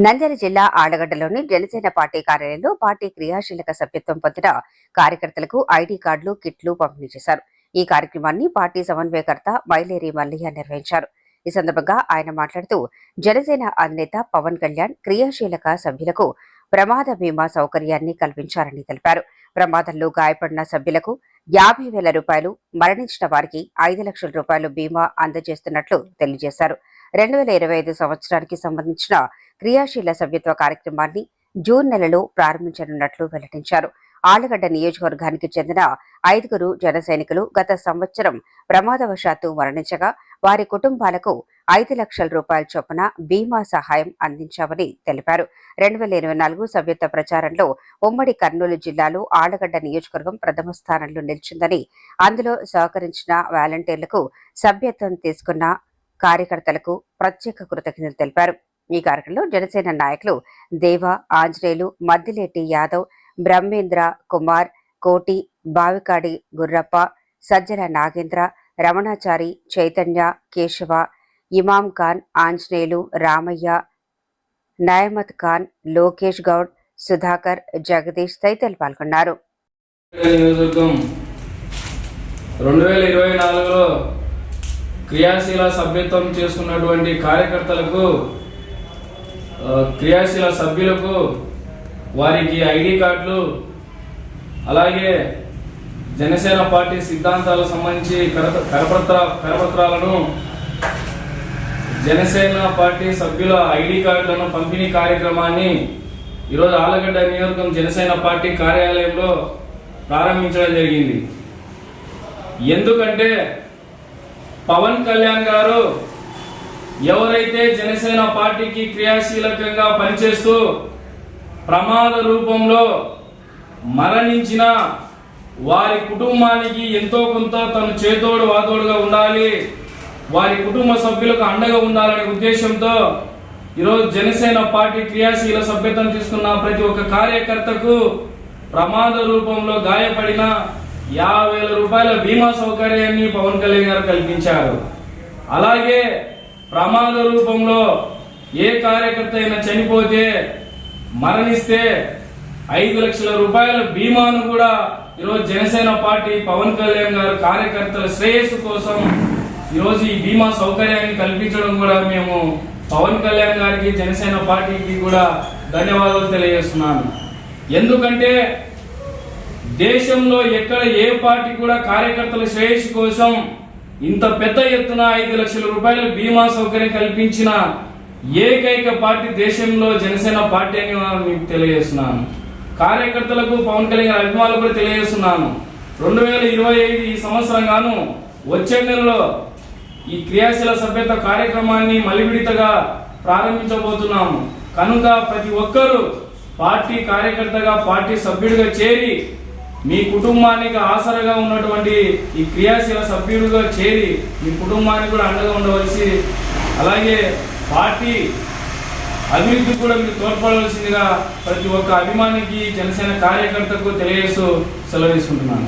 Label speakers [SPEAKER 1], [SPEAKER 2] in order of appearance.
[SPEAKER 1] నంద్యాల జిల్లా ఆళ్లగడ్డలోని జనసేన పార్టీ కార్యాలయంలో పార్టీ క్రియాశీలక సభ్యత్వం పొందిన కార్యకర్తలకు ఐడీ కార్డులు, కిట్లు పంపిణీ చేశారు. ఈ కార్యక్రమాన్ని పార్టీ సమన్వయకర్త మైలేరి మల్లయ్య నిర్వహించారు. ఈ సందర్భంగా ఆయన మాట్లాడుతూ జనసేన అధినేత పవన్ కళ్యాణ్ క్రియాశీలక సభ్యులకు ప్రమాద బీమా సౌకర్యాన్ని కల్పించారని తెలిపారు. ప్రమాదంలో గాయపడిన సభ్యులకు 50,000 రూపాయలు, మరణించిన వారికి 5 లక్షల రూపాయలు బీమా అందజేస్తున్నట్లు తెలియజేశారు. 2025 సంవత్సరానికి సంబంధించిన క్రియాశీల సభ్యత్వ కార్యక్రమాన్ని జూన్ నెలలో ప్రారంభించనున్నట్లు వెల్లడించారు. ఆళ్లగడ్డ నియోజకవర్గానికి చెందిన 5గురు జన సైనికులు గత సంవత్సరం ప్రమాదవశాత్తు మరణించగా వారి కుటుంబాలకు 5 లక్షల రూపాయల చొప్పున బీమా సహాయం అందించామని తెలిపారు. 2024 సభ్యత్వ ప్రచారంలో ఉమ్మడి కర్నూలు జిల్లాలో ఆళ్లగడ్డ నియోజకవర్గం ప్రథమ స్థానంలో నిలిచిందని, అందులో సహకరించిన వాలంటీర్లకు, సభ్యత్వం తీసుకున్న కార్యకర్తలకు ప్రత్యేక కృతజ్ఞతలు తెలిపారు. ఈ కార్యక్రమంలో జనసేన నాయకులు దేవ, ఆంజనేయులు, మద్దిలేటి యాదవ్, బ్రహ్మేంద్ర కుమార్, కోటి, బావికాడి గుర్రప్ప, సజ్జల నాగేంద్ర, రమణాచారి, చైతన్య, కేశవ, ఇమాం ఖాన్, ఆంజనేయులు, రామయ్య, నయమత్ ఖాన్, లోకేష్ గౌడ్, సుధాకర్, జగదీష్ తదితరులు పాల్గొన్నారు.
[SPEAKER 2] 2024లో క్రియాశీల సభ్యత్వం చేసుకున్నటువంటి కార్యకర్తలకు, క్రియాశీల సభ్యులకు వారికి ఐడి కార్డులు, అలాగే జనసేన పార్టీ సిద్ధాంతాలకు సంబంధించి కరపత్రాలను, జనసేన పార్టీ సభ్యుల ఐడి కార్డులను పంపిణీ కార్యక్రమాన్ని ఈరోజు ఆళ్లగడ్డ నియోజకవర్గం జనసేన పార్టీ కార్యాలయంలో ప్రారంభించడం జరిగింది. ఎందుకంటే పవన్ కళ్యాణ్ గారు ఎవరైతే జనసేన పార్టీకి క్రియాశీలకంగా పనిచేస్తూ ప్రమాద రూపంలో మరణించిన వారి కుటుంబానికి ఎంతో కొంత తను చేతోడు వాతోడుగా ఉండాలి, వారి కుటుంబ సభ్యులకు అండగా ఉండాలనే ఉద్దేశంతో ఈరోజు జనసేన పార్టీ క్రియాశీల సభ్యత్వం తీసుకున్న ప్రతి ఒక్క కార్యకర్తకు ప్రమాద రూపంలో గాయపడిన 50,000 రూపాయల బీమా సౌకర్యాన్ని పవన్ కళ్యాణ్ గారు కల్పించారు. అలాగే ప్రమాద రూపంలో ఏ కార్యకర్త అయినా చనిపోతే, మరణిస్తే 5 లక్షల రూపాయల బీమాను కూడా ఈరోజు జనసేన పార్టీ పవన్ కళ్యాణ్ గారు కార్యకర్తల శ్రేయస్సు కోసం ఈరోజు ఈ బీమా సౌకర్యాన్ని కల్పించడం కూడా మేము పవన్ కళ్యాణ్ గారికి, జనసేన పార్టీకి కూడా ధన్యవాదాలు తెలియజేస్తున్నాను. ఎందుకంటే దేశంలో ఎక్కడ ఏ పార్టీ కూడా కార్యకర్తల శ్రేయస్సు కోసం ఇంత పెద్ద ఎత్తున 5 లక్షల రూపాయల బీమా సౌకర్యం కల్పించిన ఏకైక పార్టీ దేశంలో జనసేన పార్టీ అని మీకు తెలియజేస్తున్నాను. కార్యకర్తలకు, పవన్ కళ్యాణ్ అభిమానులకు కూడా తెలియజేస్తున్నాను. 2025 ఈ సంవత్సరం గాను వచ్చే నెలలో ఈ క్రియాశీల సభ్యత కార్యక్రమాన్ని మలివిడితగా ప్రారంభించబోతున్నాము. కనుక ప్రతి ఒక్కరూ పార్టీ కార్యకర్తగా, పార్టీ సభ్యుడిగా చేరి మీ కుటుంబానికి ఆసరగా ఉన్నటువంటి ఈ క్రియాశీల సభ్యుడిగా చేరి మీ కుటుంబానికి కూడా అండగా ఉండవలసి, అలాగే పార్టీ అభివృద్ధి కూడా మీరు తోడ్పడవలసిందిగా ప్రతి ఒక్క అభిమానికి, జనసేన కార్యకర్తకు తెలియజేస్తూ సెలవు తీసుకుంటున్నాను.